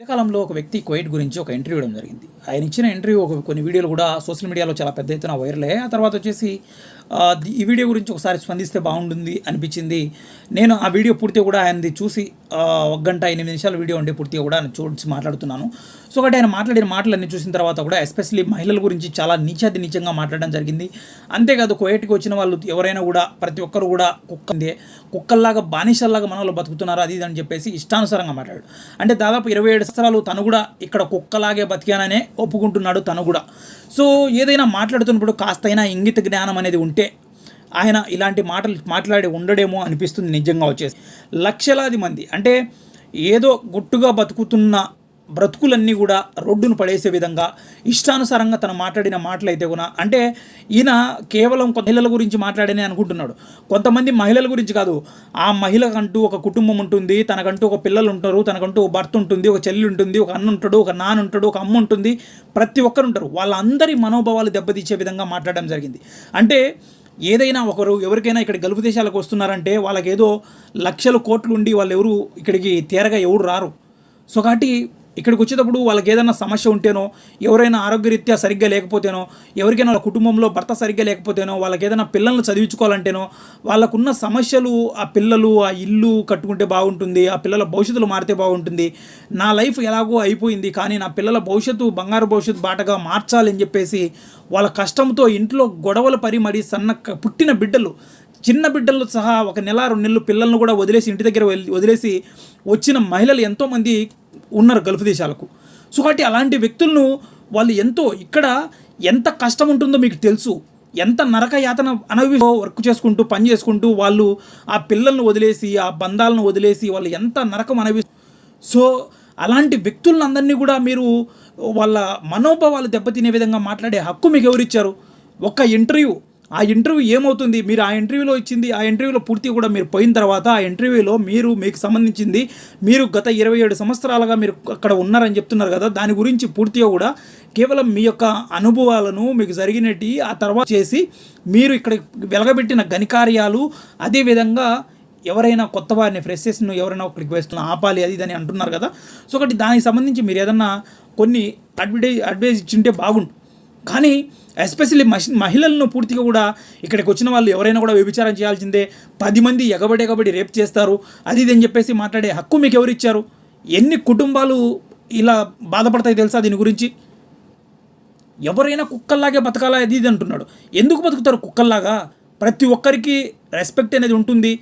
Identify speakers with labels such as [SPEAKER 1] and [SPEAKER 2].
[SPEAKER 1] మధ్యకాలంలో ఒక వ్యక్తి కువైట్ గురించి ఒక ఇంటర్వ్యూ ఇవ్వడం జరిగింది. ఆయన ఇచ్చిన ఇంటర్వ్యూ కొన్ని వీడియోలు కూడా సోషల్ మీడియాలో చాలా పెద్ద ఎత్తున వైరల్ అయ్యాయి. ఆ తర్వాత వచ్చేసి ఈ వీడియో గురించి ఒకసారి స్పందిస్తే బాగుంటుంది అనిపించింది. నేను ఆ వీడియో పూర్తిగా కూడా ఆయనది చూసి 1 గంట 8 నిమిషాల వీడియో ఉండే పూర్తిగా కూడా చూసి మాట్లాడుతున్నాను. సో ఒకటి ఆయన మాట్లాడిన మాటలన్నీ చూసిన తర్వాత కూడా ఎస్పెషల్లీ మహిళల గురించి చాలా నీచంగా మాట్లాడడం జరిగింది. అంతేకాదు కువైట్కి వచ్చిన వాళ్ళు ఎవరైనా కూడా ప్రతి ఒక్కరు కూడా కుక్కల్లాగా బానిసల్లాగా మన వాళ్ళు బతుకుతున్నారు అది అని చెప్పేసి ఇష్టానుసారంగా మాట్లాడాడు. అంటే దాదాపు 27 సంవత్సరాలు తను కూడా ఇక్కడ కుక్కలాగే బతికాననే ఒప్పుకుంటున్నాడు తను కూడా. సో ఏదైనా మాట్లాడుతున్నప్పుడు కాస్తైనా ఇంగిత జ్ఞానం అనేది ఉంటే ఆయన ఇలాంటి మాటలు మాట్లాడి ఉండడేమో అనిపిస్తుంది నిజంగా వచ్చేసి. లక్షలాది మంది అంటే ఏదో గుట్టుగా బతుకుతున్న బ్రతుకులన్నీ కూడా రోడ్డును పడేసే విధంగా ఇష్టానుసారంగా తను మాట్లాడిన మాటలైతే కూడా అంటే ఈయన కేవలం మహిళల గురించి మాట్లాడని అనుకుంటున్నాడు. కొంతమంది మహిళల గురించి కాదు, ఆ మహిళకంటూ ఒక కుటుంబం ఉంటుంది, తనకంటూ ఒక పిల్లలు ఉంటారు, తనకంటూ ఒక భర్త ఉంటుంది, ఒక చెల్లి ఉంటుంది, ఒక అన్న ఉంటాడు, ఒక నాన్న ఉంటాడు, ఒక అమ్మ ఉంటుంది, ప్రతి ఒక్కరు ఉంటారు. వాళ్ళందరి మనోభావాలు దెబ్బతీసే విధంగా మాట్లాడడం జరిగింది. అంటే ఏదైనా ఎవరికైనా ఇక్కడ గల్ఫ్ దేశాలకు వస్తున్నారంటే వాళ్ళకేదో లక్షల కోట్లు ఉండి వాళ్ళు ఎవరు ఇక్కడికి తేరగా ఎవరు రారు. సో కాబట్టి ఇక్కడికి వచ్చేటప్పుడు వాళ్ళకి ఏదైనా సమస్య ఉంటేనో, ఎవరైనా ఆరోగ్యరీత్యా సరిగ్గా లేకపోతేనో, ఎవరికైనా వాళ్ళ కుటుంబంలో భర్త సరిగ్గా లేకపోతేనో, వాళ్ళకి ఏదైనా పిల్లల్ని చదివించుకోవాలంటేనో, వాళ్ళకున్న సమస్యలు ఆ పిల్లలు ఆ ఇల్లు కట్టుకుంటే బాగుంటుంది, ఆ పిల్లల భవిష్యత్తులు మారితే బాగుంటుంది, నా లైఫ్ ఎలాగో అయిపోయింది కానీ నా పిల్లల భవిష్యత్తు బంగారు భవిష్యత్తు బాటగా మార్చాలి అని చెప్పేసి వాళ్ళ కష్టంతో ఇంట్లో గొడవలు పడి మరి పుట్టిన బిడ్డలు చిన్న బిడ్డలు సహా 1 నెల 2 నెలలు పిల్లలను కూడా వదిలేసి ఇంటి దగ్గర వదిలేసి వచ్చిన మహిళలు ఎంతోమంది ఉన్నారు గల్ఫ్ దేశాలకు. సో కాబట్టి అలాంటి వ్యక్తులను వాళ్ళు ఇక్కడ ఎంత కష్టం ఉంటుందో మీకు తెలుసు, ఎంత నరక యాతన వర్క్ చేసుకుంటూ పని చేసుకుంటూ వాళ్ళు ఆ పిల్లలను వదిలేసి ఆ బంధాలను వదిలేసి వాళ్ళు ఎంత నరకం సో అలాంటి వ్యక్తులందరినీ కూడా మీరు వాళ్ళ మనోభావాలు దెబ్బతినే విధంగా మాట్లాడే హక్కు మీకు ఎవరిచ్చారు? ఒక ఇంటర్వ్యూ, ఆ ఇంటర్వ్యూ ఏమవుతుంది? మీరు ఆ ఇంటర్వ్యూలో పూర్తిగా కూడా మీరు పోయిన తర్వాత ఆ ఇంటర్వ్యూలో మీకు సంబంధించింది మీరు గత 27 సంవత్సరాలుగా మీరు అక్కడ ఉన్నారని చెప్తున్నారు కదా, దాని గురించి పూర్తిగా కూడా కేవలం మీ యొక్క అనుభవాలను మీకు జరిగినట్టు ఆ తర్వాత చేసి మీరు ఇక్కడ వెలగబెట్టిన ఘనకార్యాలు, అదేవిధంగా ఎవరైనా కొత్త వారిని ఫ్రెషర్స్ను ఎవరైనా ఒకరికి వేస్తున్న ఆపాలి అది ఇదని అంటున్నారు కదా. సో ఒకటి దానికి సంబంధించి మీరు ఏదన్నా కొన్ని అడ్వైజ్ ఇచ్చింటే బాగుండు. కానీ ఎస్పెషల్లీ మహిళలను పూర్తిగా కూడా ఇక్కడికి వచ్చిన వాళ్ళు ఎవరైనా కూడా వ్యభిచారం చేయాల్సిందే, 10 మంది ఎగబడి రేప్ చేస్తారు అది ఇది అని చెప్పేసి మాట్లాడే హక్కు మీకు ఎవరు ఇచ్చారు? ఎన్ని కుటుంబాలు ఇలా బాధపడతాయి తెలుసా దీని గురించి? ఎవరైనా కుక్కల్లాగే బతకాలా అది ఇది అంటున్నాడు. ఎందుకు బతుకుతారు కుక్కల్లాగా? ప్రతి ఒక్కరికి రెస్పెక్ట్ అనేది ఉంటుంది.